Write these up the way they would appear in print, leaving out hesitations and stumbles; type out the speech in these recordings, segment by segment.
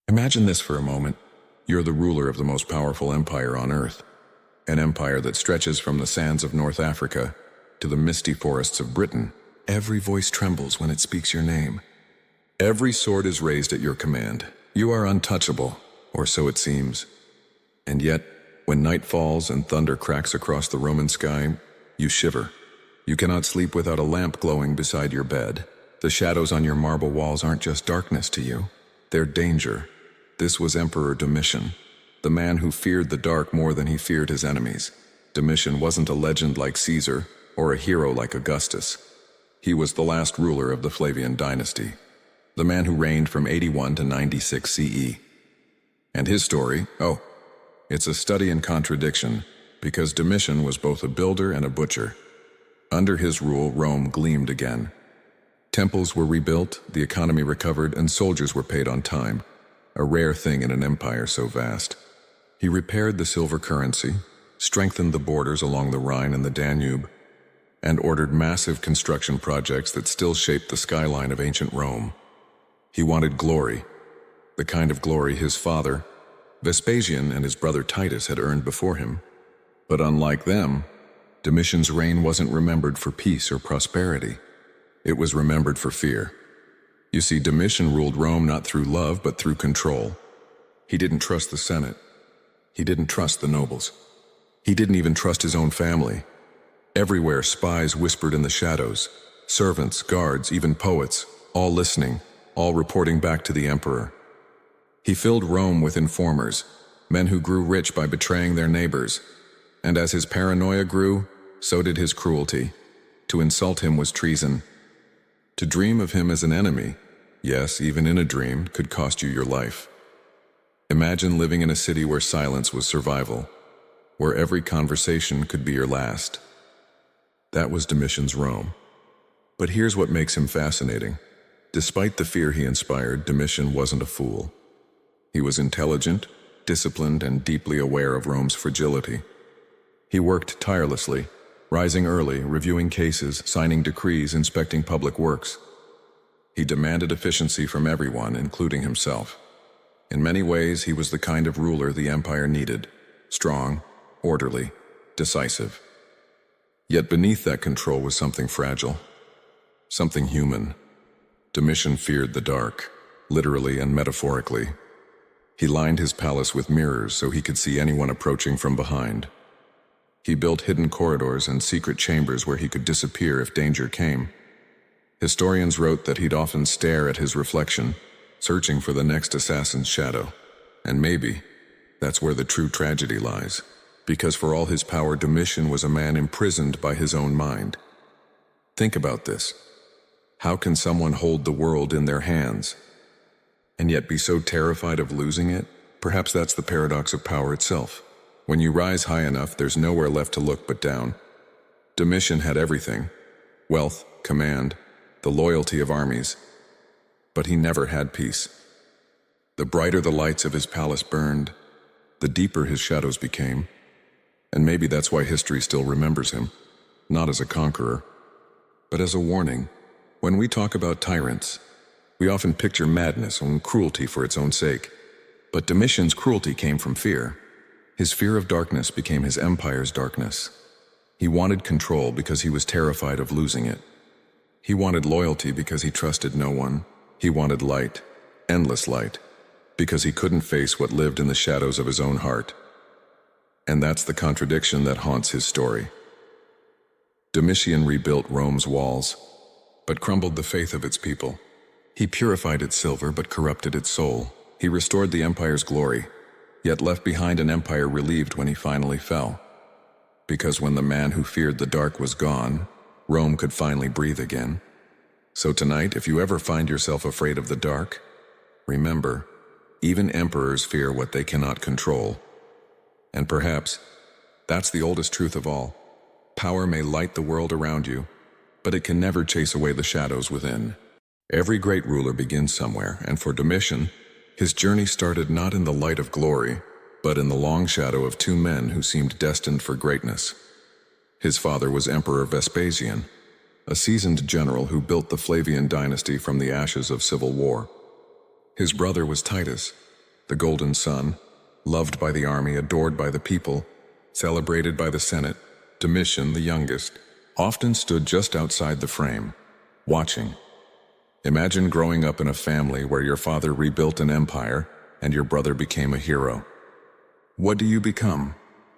Imagine this for a moment. You're the ruler of the most powerful empire on earth, an empire that stretches from the sands of North Africa to the misty forests of Britain. Every voice trembles when it speaks your name. Every sword is raised at your command. You are untouchable, or so it seems. And yet, when night falls and thunder cracks across the Roman sky, you shiver. You cannot sleep without a lamp glowing beside your bed. The shadows on your marble walls aren't just darkness to you, they're danger. This was Emperor Domitian, the man who feared the dark more than he feared his enemies. Domitian wasn't a legend like Caesar or a hero like Augustus. He was the last ruler of the Flavian dynasty, the man who reigned from 81 to 96 CE. And his story, it's a study in contradiction, because Domitian was both a builder and a butcher. Under his rule, Rome gleamed again. Temples were rebuilt, the economy recovered, and soldiers were paid on time, a rare thing in an empire so vast. He repaired the silver currency, strengthened the borders along the Rhine and the Danube, and ordered massive construction projects that still shaped the skyline of ancient Rome. He wanted glory, the kind of glory his father, Vespasian, and his brother Titus had earned before him. But unlike them, Domitian's reign wasn't remembered for peace or prosperity. It was remembered for fear. You see, Domitian ruled Rome not through love, but through control. He didn't trust the Senate. He didn't trust the nobles. He didn't even trust his own family. Everywhere, spies whispered in the shadows. Servants, guards, even poets, all listening, all reporting back to the emperor. He filled Rome with informers, men who grew rich by betraying their neighbors. And as his paranoia grew, so did his cruelty. To insult him was treason. To dream of him as an enemy, yes, even in a dream, could cost you your life. Imagine living in a city where silence was survival, where every conversation could be your last. That was Domitian's Rome. But here's what makes him fascinating. Despite the fear he inspired, Domitian wasn't a fool. He was intelligent, disciplined, and deeply aware of Rome's fragility. He worked tirelessly, rising early, reviewing cases, signing decrees, inspecting public works. He demanded efficiency from everyone, including himself. In many ways, he was the kind of ruler the empire needed: strong, orderly, decisive. Yet beneath that control was something fragile, something human. Domitian feared the dark, literally and metaphorically. He lined his palace with mirrors so he could see anyone approaching from behind. He built hidden corridors and secret chambers where he could disappear if danger came. Historians wrote that he'd often stare at his reflection, searching for the next assassin's shadow. And maybe that's where the true tragedy lies, because for all his power, Domitian was a man imprisoned by his own mind. Think about this. How can someone hold the world in their hands and yet be so terrified of losing it? Perhaps that's the paradox of power itself. When you rise high enough, there's nowhere left to look but down. Domitian had everything: wealth, command, the loyalty of armies. But he never had peace. The brighter the lights of his palace burned, the deeper his shadows became. And maybe that's why history still remembers him, not as a conqueror, but as a warning. When we talk about tyrants, we often picture madness and cruelty for its own sake. But Domitian's cruelty came from fear. His fear of darkness became his empire's darkness. He wanted control because he was terrified of losing it. He wanted loyalty because he trusted no one. He wanted light, endless light, because he couldn't face what lived in the shadows of his own heart. And that's the contradiction that haunts his story. Domitian rebuilt Rome's walls, but crumbled the faith of its people. He purified its silver, but corrupted its soul. He restored the empire's glory, yet left behind an empire relieved when he finally fell. Because when the man who feared the dark was gone, Rome could finally breathe again. So tonight, if you ever find yourself afraid of the dark, remember, even emperors fear what they cannot control. And perhaps that's the oldest truth of all. Power may light the world around you, but it can never chase away the shadows within. Every great ruler begins somewhere, and for Domitian, his journey started not in the light of glory, but in the long shadow of two men who seemed destined for greatness. His father was Emperor Vespasian, a seasoned general who built the Flavian dynasty from the ashes of civil war. His brother was Titus, the golden son, loved by the army, adored by the people, celebrated by the Senate, Domitian, the youngest, often stood just outside the frame, watching. Imagine growing up in a family where your father rebuilt an empire and your brother became a hero. What do you become?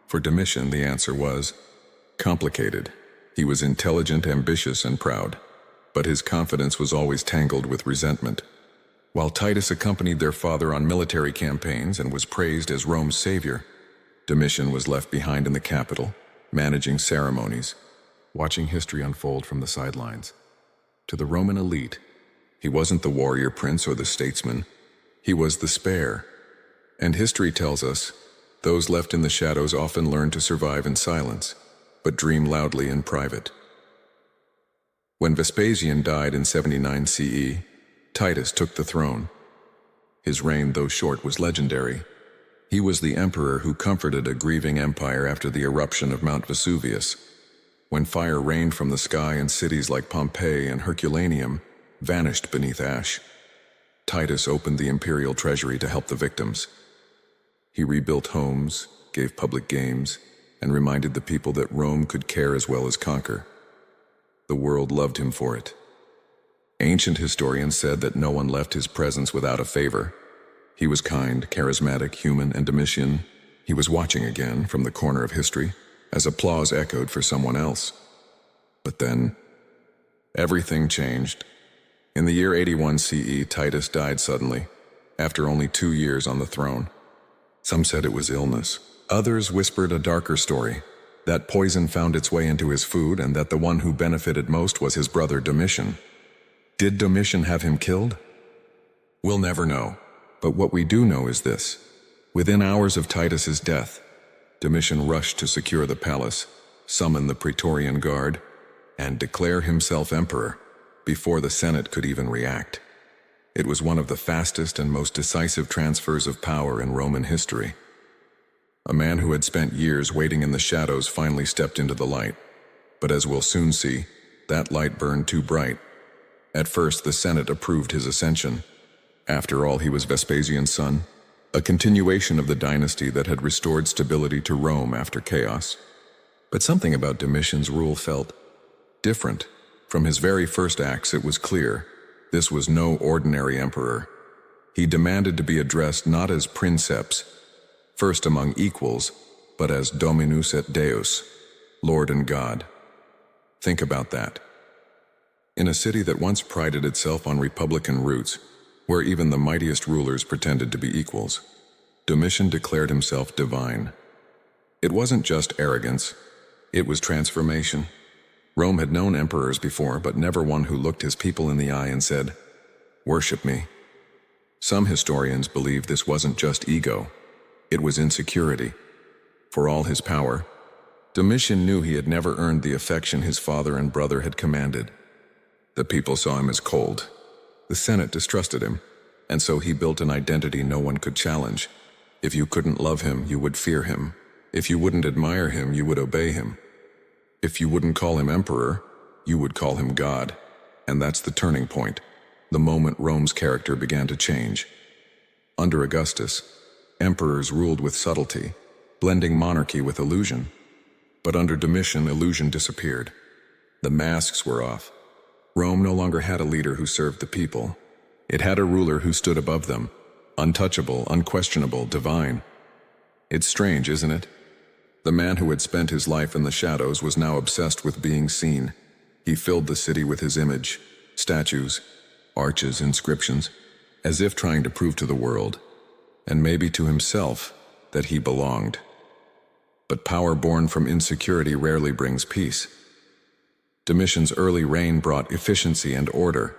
For Domitian, the answer was complicated. He was intelligent, ambitious, and proud, but his confidence was always tangled with resentment. While Titus accompanied their father on military campaigns and was praised as Rome's savior, Domitian was left behind in the capital, managing ceremonies, watching history unfold from the sidelines. To the Roman elite, he wasn't the warrior prince or the statesman. He was the spare. And history tells us, those left in the shadows often learn to survive in silence, but dream loudly in private. When Vespasian died in 79 CE, Titus took the throne. His reign, though short, was legendary. He was the emperor who comforted a grieving empire after the eruption of Mount Vesuvius. When fire rained from the sky and cities like Pompeii and Herculaneum vanished beneath ash, Titus opened the imperial treasury to help the victims. He rebuilt homes, gave public games, and reminded the people that Rome could care as well as conquer. The world loved him for it. Ancient historians said that no one left his presence without a favor. He was kind, charismatic, human, and Domitian, he was watching again from the corner of history as applause echoed for someone else. But then, everything changed. In the year 81 CE, Titus died suddenly, after only 2 years on the throne. Some said it was illness. Others whispered a darker story, that poison found its way into his food and that the one who benefited most was his brother Domitian. Did Domitian have him killed? We'll never know, but what we do know is this. Within hours of Titus's death, Domitian rushed to secure the palace, summon the Praetorian Guard, and declare himself emperor before the Senate could even react. It was one of the fastest and most decisive transfers of power in Roman history. A man who had spent years waiting in the shadows finally stepped into the light. But as we'll soon see, that light burned too bright. At first, the Senate approved his ascension. After all, he was Vespasian's son, a continuation of the dynasty that had restored stability to Rome after chaos. But something about Domitian's rule felt different. From his very first acts, it was clear this was no ordinary emperor. He demanded to be addressed not as princeps, first among equals, but as Dominus et Deus, Lord and God. Think about that. In a city that once prided itself on republican roots, where even the mightiest rulers pretended to be equals, Domitian declared himself divine. It wasn't just arrogance, it was transformation. Rome had known emperors before, but never one who looked his people in the eye and said, "Worship me." Some historians believe this wasn't just ego, it was insecurity. For all his power, Domitian knew he had never earned the affection his father and brother had commanded. The people saw him as cold. The Senate distrusted him, and so he built an identity no one could challenge. If you couldn't love him, you would fear him. If you wouldn't admire him, you would obey him. If you wouldn't call him emperor, you would call him God. And that's the turning point, the moment Rome's character began to change. Under Augustus, emperors ruled with subtlety, blending monarchy with illusion. But under Domitian, illusion disappeared. The masks were off. Rome no longer had a leader who served the people. It had a ruler who stood above them, untouchable, unquestionable, divine. It's strange, isn't it? The man who had spent his life in the shadows was now obsessed with being seen. He filled the city with his image, statues, arches, inscriptions, as if trying to prove to the world, and maybe to himself, that he belonged. But power born from insecurity rarely brings peace. Domitian's early reign brought efficiency and order.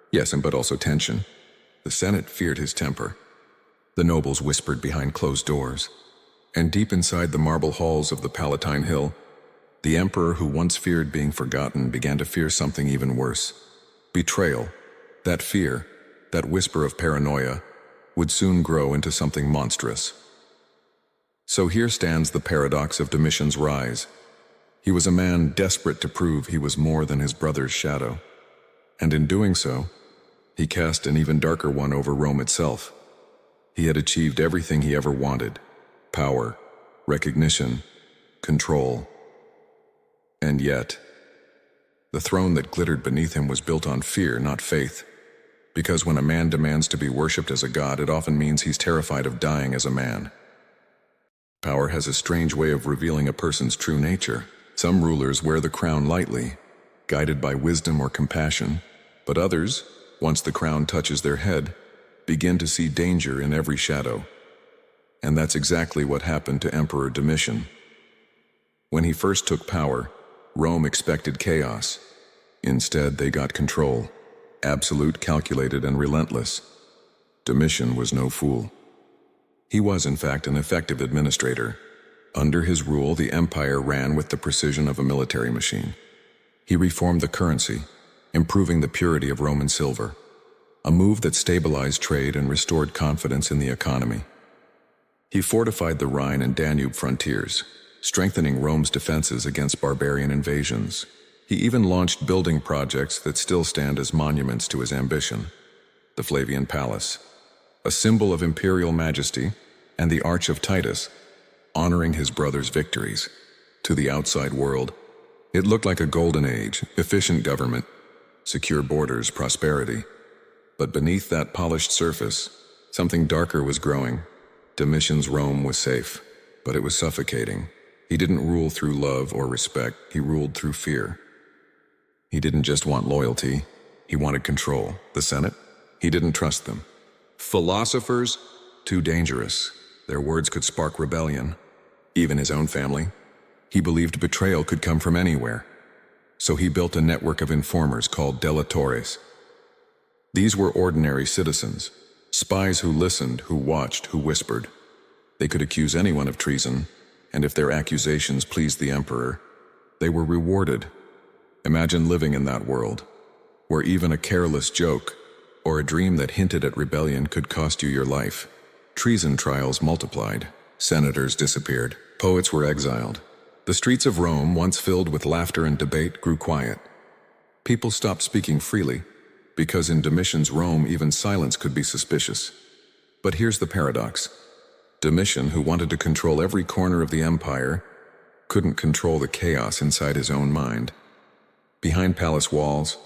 Yes, but also tension. The Senate feared his temper. The nobles whispered behind closed doors. And deep inside the marble halls of the Palatine Hill, the emperor who once feared being forgotten began to fear something even worse. Betrayal. That fear, that whisper of paranoia, would soon grow into something monstrous. So here stands the paradox of Domitian's rise. He was a man desperate to prove he was more than his brother's shadow. And in doing so, he cast an even darker one over Rome itself. He had achieved everything he ever wanted: power, recognition, control. And yet, the throne that glittered beneath him was built on fear, not faith. Because when a man demands to be worshipped as a god, it often means he's terrified of dying as a man. Power has a strange way of revealing a person's true nature. Some rulers wear the crown lightly, guided by wisdom or compassion, but others, once the crown touches their head, begin to see danger in every shadow. And that's exactly what happened to Emperor Domitian. When he first took power, Rome expected chaos. Instead, they got control, absolute, calculated, and relentless. Domitian was no fool. He was, in fact, an effective administrator. Under his rule, the empire ran with the precision of a military machine. He reformed the currency, improving the purity of Roman silver, a move that stabilized trade and restored confidence in the economy. He fortified the Rhine and Danube frontiers, strengthening Rome's defenses against barbarian invasions. He even launched building projects that still stand as monuments to his ambition: the Flavian Palace, a symbol of imperial majesty, and the Arch of Titus, honoring his brother's victories. To the outside world, it looked like a golden age: efficient government, secure borders, prosperity. But beneath that polished surface, something darker was growing. Domitian's Rome was safe, but it was suffocating. He didn't rule through love or respect, he ruled through fear. He didn't just want loyalty, he wanted control. The Senate? He didn't trust them. Philosophers? Too dangerous. Their words could spark rebellion. Even his own family. He believed betrayal could come from anywhere. So he built a network of informers called delatores. These were ordinary citizens, spies who listened, who watched, who whispered. They could accuse anyone of treason, and if their accusations pleased the emperor, they were rewarded. Imagine living in that world, where even a careless joke or a dream that hinted at rebellion could cost you your life. Treason trials multiplied, senators disappeared, poets were exiled. The streets of Rome, once filled with laughter and debate, grew quiet. People stopped speaking freely, because in Domitian's Rome even silence could be suspicious. But here's the paradox. Domitian, who wanted to control every corner of the empire, couldn't control the chaos inside his own mind. Behind palace walls,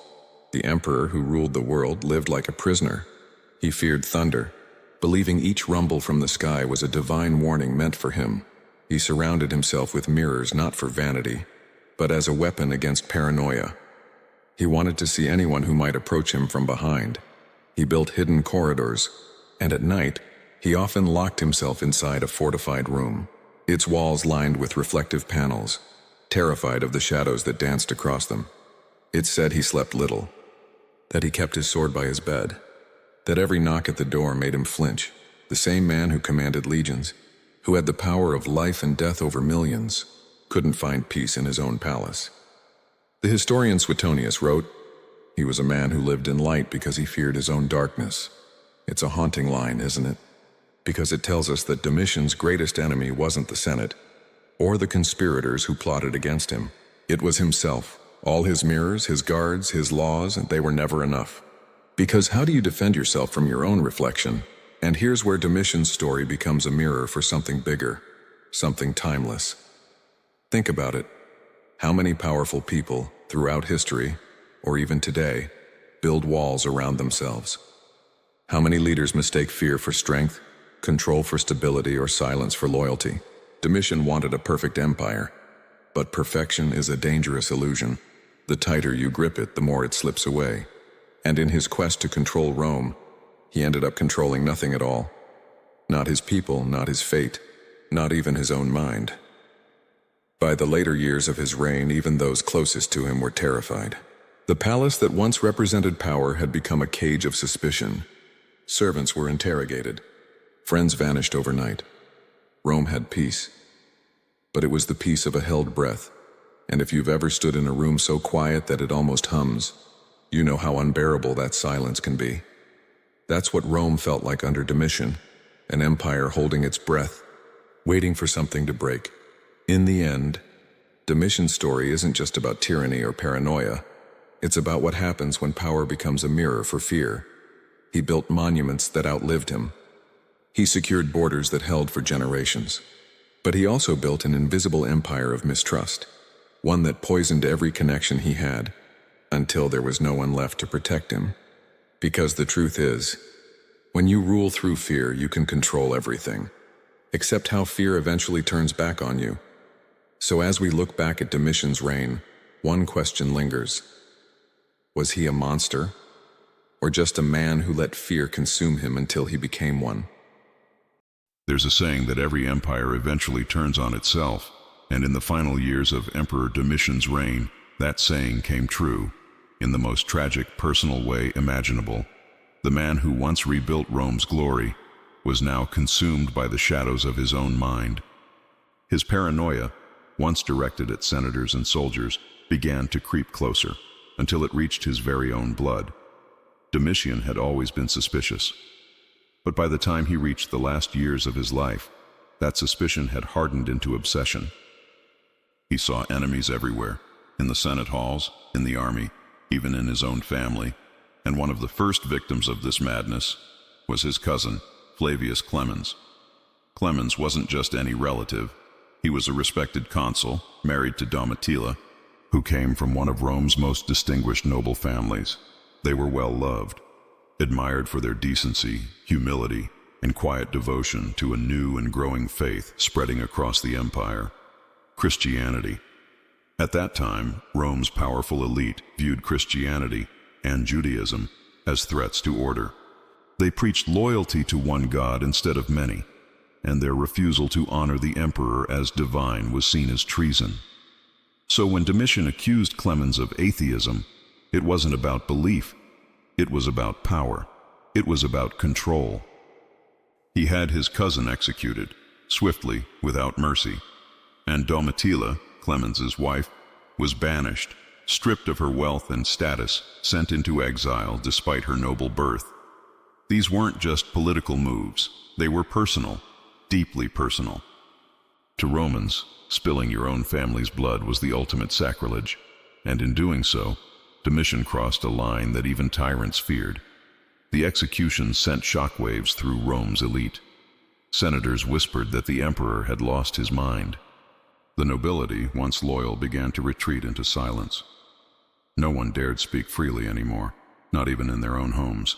the emperor who ruled the world lived like a prisoner. He feared thunder, believing each rumble from the sky was a divine warning meant for him. He surrounded himself with mirrors not for vanity, but as a weapon against paranoia. He wanted to see anyone who might approach him from behind. He built hidden corridors, and at night, he often locked himself inside a fortified room, its walls lined with reflective panels, terrified of the shadows that danced across them. It's said he slept little, that he kept his sword by his bed, that every knock at the door made him flinch. The same man who commanded legions, who had the power of life and death over millions, couldn't find peace in his own palace. The historian Suetonius wrote, "He was a man who lived in light because he feared his own darkness." It's a haunting line, isn't it? Because it tells us that Domitian's greatest enemy wasn't the Senate, or the conspirators who plotted against him. It was himself. All his mirrors, his guards, his laws, and they were never enough. Because how do you defend yourself from your own reflection? And here's where Domitian's story becomes a mirror for something bigger, something timeless. Think about it. How many powerful people, throughout history, or even today, build walls around themselves? How many leaders mistake fear for strength, control for stability, or silence for loyalty? Domitian wanted a perfect empire, but perfection is a dangerous illusion. The tighter you grip it, the more it slips away. And in his quest to control Rome, he ended up controlling nothing at all. Not his people, not his fate, not even his own mind. By the later years of his reign, even those closest to him were terrified. The palace that once represented power had become a cage of suspicion. Servants were interrogated. Friends vanished overnight. Rome had peace. But it was the peace of a held breath. And if you've ever stood in a room so quiet that it almost hums, you know how unbearable that silence can be. That's what Rome felt like under Domitian, an empire holding its breath, waiting for something to break. In the end, Domitian's story isn't just about tyranny or paranoia. It's about what happens when power becomes a mirror for fear. He built monuments that outlived him. He secured borders that held for generations. But he also built an invisible empire of mistrust, one that poisoned every connection he had, until there was no one left to protect him. Because the truth is, when you rule through fear, you can control everything, except how fear eventually turns back on you. So as we look back at Domitian's reign, one question lingers. Was he a monster, or just a man who let fear consume him until he became one? There's a saying that every empire eventually turns on itself, and in the final years of Emperor Domitian's reign, that saying came true, in the most tragic personal way imaginable. The man who once rebuilt Rome's glory was now consumed by the shadows of his own mind. His paranoia, once directed at senators and soldiers, began to creep closer, until it reached his very own blood. Domitian had always been suspicious. But by the time he reached the last years of his life, that suspicion had hardened into obsession. He saw enemies everywhere, in the Senate halls, in the army, even in his own family, and one of the first victims of this madness was his cousin, Flavius Clemens. Clemens wasn't just any relative. He was a respected consul, married to Domitilla, who came from one of Rome's most distinguished noble families. They were well loved, admired for their decency, humility, and quiet devotion to a new and growing faith spreading across the empire: Christianity. At that time, Rome's powerful elite viewed Christianity and Judaism as threats to order. They preached loyalty to one God instead of many, and their refusal to honor the emperor as divine was seen as treason. So when Domitian accused Clemens of atheism, it wasn't about belief. It was about power. It was about control. He had his cousin executed, swiftly, without mercy. And Domitilla, Clemens's wife, was banished, stripped of her wealth and status, sent into exile despite her noble birth. These weren't just political moves. They were personal, deeply personal. To Romans, spilling your own family's blood was the ultimate sacrilege, and in doing so, Domitian crossed a line that even tyrants feared. The execution sent shockwaves through Rome's elite. Senators whispered that the emperor had lost his mind. The nobility, once loyal, began to retreat into silence. No one dared speak freely anymore, not even in their own homes.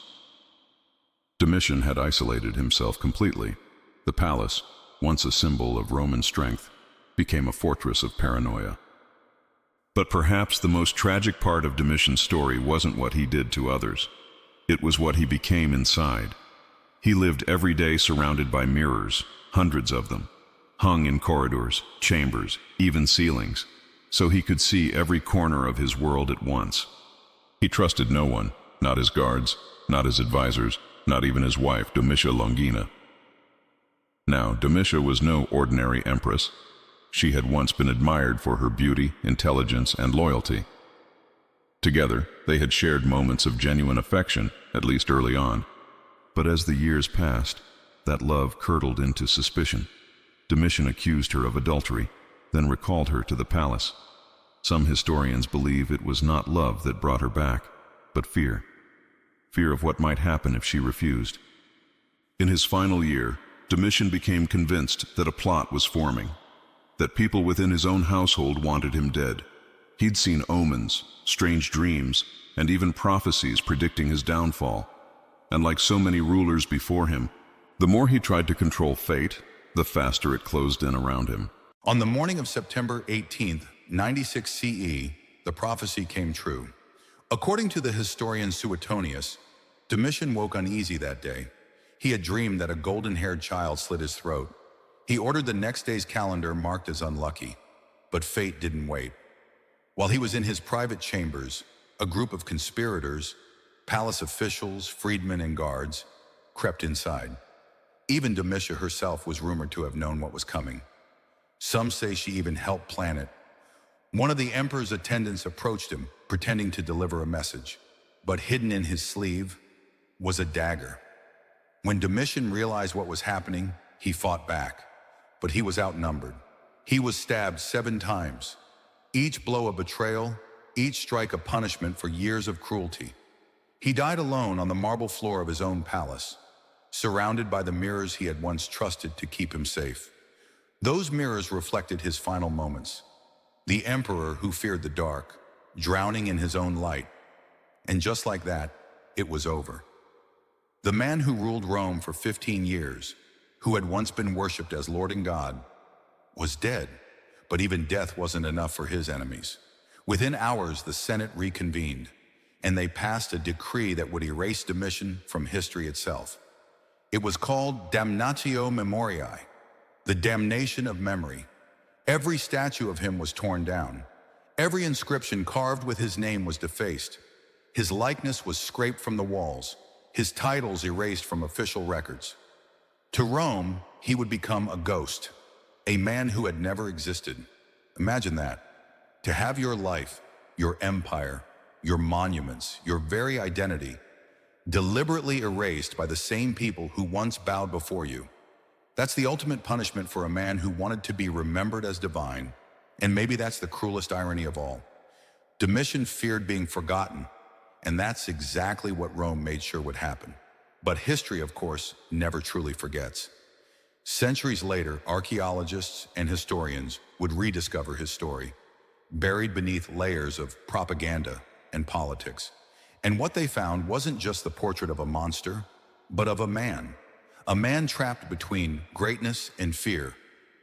Domitian had isolated himself completely. The palace, once a symbol of Roman strength, became a fortress of paranoia. But perhaps the most tragic part of Domitian's story wasn't what he did to others. It was what he became inside. He lived every day surrounded by mirrors, hundreds of them, hung in corridors, chambers, even ceilings, so he could see every corner of his world at once. He trusted no one, not his guards, not his advisors, not even his wife, Domitia Longina. Now, Domitia was no ordinary empress. She had once been admired for her beauty, intelligence, and loyalty. Together, they had shared moments of genuine affection, at least early on. But as the years passed, that love curdled into suspicion. Domitian accused her of adultery, then recalled her to the palace. Some historians believe it was not love that brought her back, but fear. Fear of what might happen if she refused. In his final year, Domitian became convinced that a plot was forming, that people within his own household wanted him dead. He'd seen omens, strange dreams, and even prophecies predicting his downfall. And like so many rulers before him, the more he tried to control fate, the faster it closed in around him. On the morning of September 18th, 96 CE, the prophecy came true. According to the historian Suetonius, Domitian woke uneasy that day. He had dreamed that a golden-haired child slit his throat. He ordered the next day's calendar marked as unlucky, but fate didn't wait. While he was in his private chambers, a group of conspirators, palace officials, freedmen, and guards crept inside. Even Domitia herself was rumored to have known what was coming. Some say she even helped plan it. One of the emperor's attendants approached him, pretending to deliver a message, but hidden in his sleeve was a dagger. When Domitian realized what was happening, he fought back, but he was outnumbered. He was stabbed 7 times, each blow a betrayal, each strike a punishment for years of cruelty. He died alone on the marble floor of his own palace. surrounded by the mirrors he had once trusted to keep him safe. Those mirrors reflected his final moments. The emperor who feared the dark, drowning in his own light. And just like that, it was over. The man who ruled Rome for 15 years, who had once been worshipped as Lord and God, was dead. But even death wasn't enough for his enemies. Within hours, the Senate reconvened, and they passed a decree that would erase Domitian from history itself. It was called Damnatio Memoriae, the damnation of memory. Every statue of him was torn down. Every inscription carved with his name was defaced. His likeness was scraped from the walls, his titles erased from official records. To Rome, he would become a ghost, a man who had never existed. Imagine that. To have your life, your empire, your monuments, your very identity, deliberately erased by the same people who once bowed before you. That's the ultimate punishment for a man who wanted to be remembered as divine, and maybe that's the cruelest irony of all. Domitian feared being forgotten, and that's exactly what Rome made sure would happen. But history, of course, never truly forgets. Centuries later, archaeologists and historians would rediscover his story, buried beneath layers of propaganda and politics. And what they found wasn't just the portrait of a monster, but of a man trapped between greatness and fear,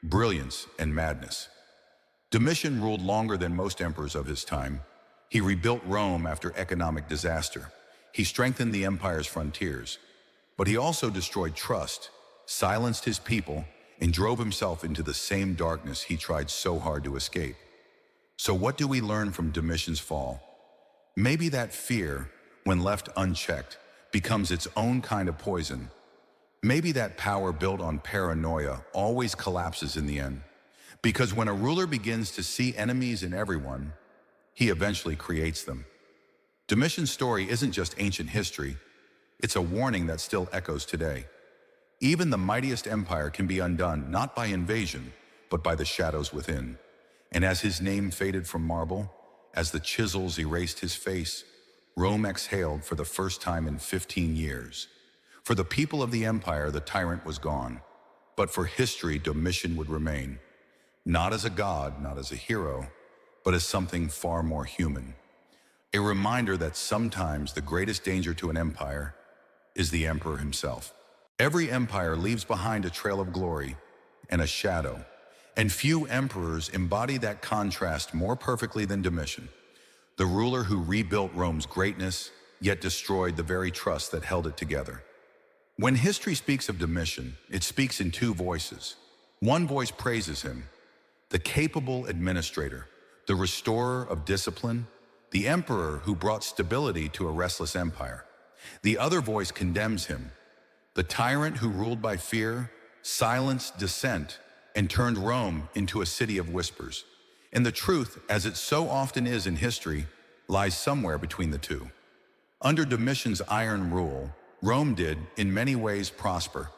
brilliance and madness. Domitian ruled longer than most emperors of his time. He rebuilt Rome after economic disaster. He strengthened the empire's frontiers. But he also destroyed trust, silenced his people, and drove himself into the same darkness he tried so hard to escape. So what do we learn from Domitian's fall? Maybe that fear, when left unchecked, becomes its own kind of poison. Maybe that power built on paranoia always collapses in the end. Because when a ruler begins to see enemies in everyone, he eventually creates them. Domitian's story isn't just ancient history, it's a warning that still echoes today. Even the mightiest empire can be undone, not by invasion, but by the shadows within. And as his name faded from marble, as the chisels erased his face, Rome exhaled for the first time in 15 years. For the people of the empire, the tyrant was gone. But for history, Domitian would remain. Not as a god, not as a hero, but as something far more human. A reminder that sometimes the greatest danger to an empire is the emperor himself. Every empire leaves behind a trail of glory and a shadow, and few emperors embody that contrast more perfectly than Domitian, the ruler who rebuilt Rome's greatness, yet destroyed the very trust that held it together. When history speaks of Domitian, it speaks in two voices. One voice praises him, the capable administrator, the restorer of discipline, the emperor who brought stability to a restless empire. The other voice condemns him, the tyrant who ruled by fear, silenced dissent, and turned Rome into a city of whispers. And the truth, as it so often is in history, lies somewhere between the two. Under Domitian's iron rule, Rome did, in many ways, prosper.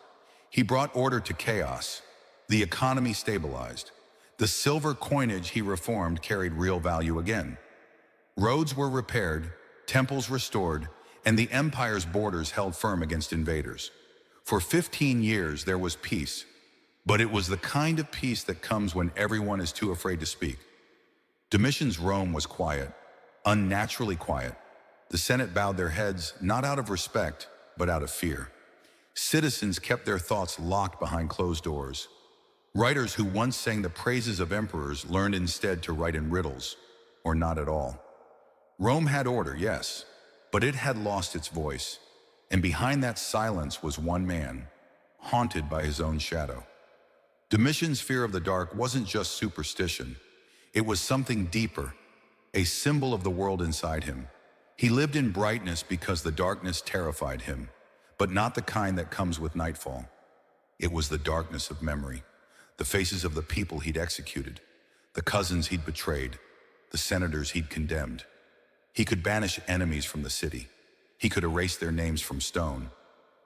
He brought order to chaos. The economy stabilized. The silver coinage he reformed carried real value again. Roads were repaired, temples restored, and the empire's borders held firm against invaders. For 15 years, there was peace, but it was the kind of peace that comes when everyone is too afraid to speak. Domitian's Rome was quiet, unnaturally quiet. The Senate bowed their heads, not out of respect, but out of fear. Citizens kept their thoughts locked behind closed doors. Writers who once sang the praises of emperors learned instead to write in riddles, or not at all. Rome had order, yes, but it had lost its voice, and behind that silence was one man, haunted by his own shadow. Domitian's fear of the dark wasn't just superstition. It was something deeper, a symbol of the world inside him. He lived in brightness because the darkness terrified him, but not the kind that comes with nightfall. It was the darkness of memory, the faces of the people he'd executed, the cousins he'd betrayed, the senators he'd condemned. He could banish enemies from the city. He could erase their names from stone,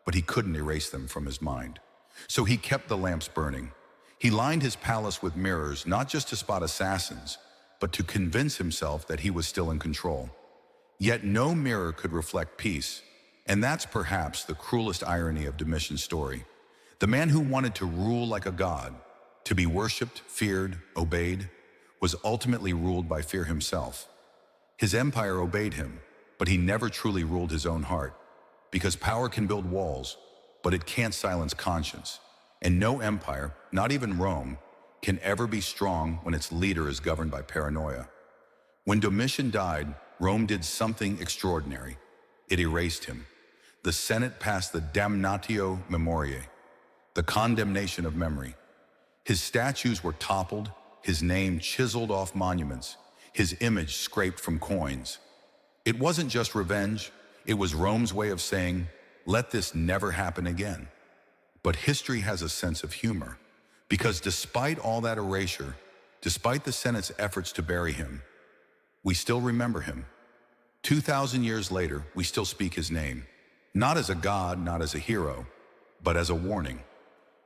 but he couldn't erase them from his mind. So he kept the lamps burning. He lined his palace with mirrors, not just to spot assassins, but to convince himself that he was still in control. Yet no mirror could reflect peace, And that's perhaps the cruelest irony of Domitian's story. The man who wanted to rule like a god, to be worshipped, feared, obeyed, was ultimately ruled by fear himself. His empire obeyed him, but he never truly ruled his own heart, because power can build walls, but it can't silence conscience. And no empire, not even Rome, can ever be strong when its leader is governed by paranoia. When Domitian died, Rome did something extraordinary. It erased him. The Senate passed the damnatio memoriae, the condemnation of memory. His statues were toppled, his name chiseled off monuments, his image scraped from coins. It wasn't just revenge, it was Rome's way of saying, let this never happen again. But history has a sense of humor, because despite all that erasure, despite the Senate's efforts to bury him, we still remember him. 2,000 years later, we still speak his name, not as a god, not as a hero, but as a warning.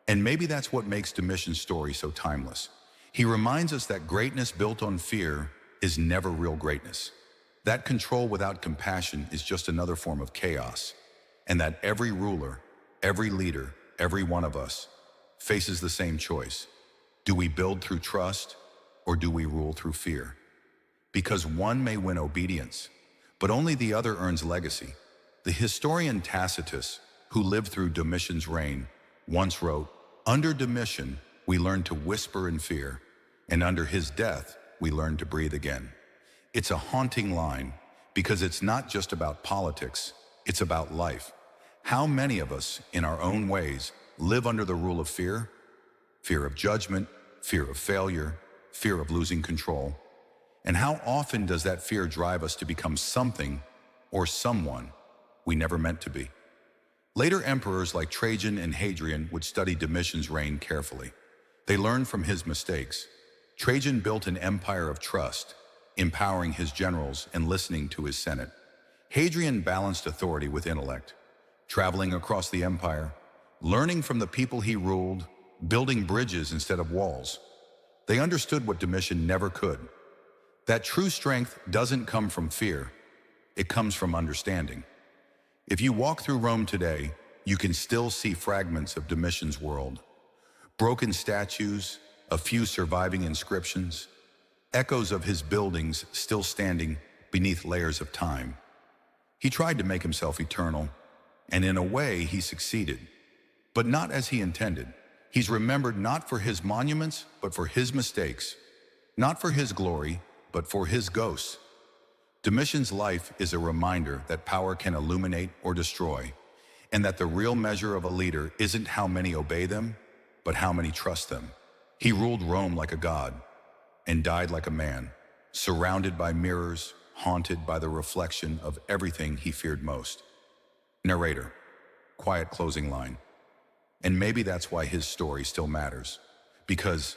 And maybe that's what makes Domitian's story so timeless. He reminds us that greatness built on fear is never real greatness. That control without compassion is just another form of chaos. And that every ruler, every leader, every one of us faces the same choice. Do we build through trust, or do we rule through fear? Because one may win obedience, but only the other earns legacy. The historian Tacitus, who lived through Domitian's reign, once wrote, "Under Domitian, we learned to whisper in fear, and under his death, we learned to breathe again." It's a haunting line, because it's not just about politics, it's about life. How many of us, in our own ways, live under the rule of fear? Fear of judgment, fear of failure, fear of losing control. And how often does that fear drive us to become something or someone we never meant to be? Later emperors like Trajan and Hadrian would study Domitian's reign carefully. They learned from his mistakes. Trajan built an empire of trust, empowering his generals and listening to his Senate. Hadrian balanced authority with intellect, traveling across the empire, learning from the people he ruled, building bridges instead of walls. They understood what Domitian never could. That true strength doesn't come from fear, it comes from understanding. If you walk through Rome today, you can still see fragments of Domitian's world. Broken statues, a few surviving inscriptions, echoes of his buildings still standing beneath layers of time. He tried to make himself eternal, and in a way he succeeded, but not as he intended. He's remembered not for his monuments, but for his mistakes, not for his glory, but for his ghosts. Domitian's life is a reminder that power can illuminate or destroy, and that the real measure of a leader isn't how many obey them, but how many trust them. He ruled Rome like a god, and died like a man, surrounded by mirrors, haunted by the reflection of everything he feared most. Narrator, quiet closing line. And maybe that's why his story still matters, because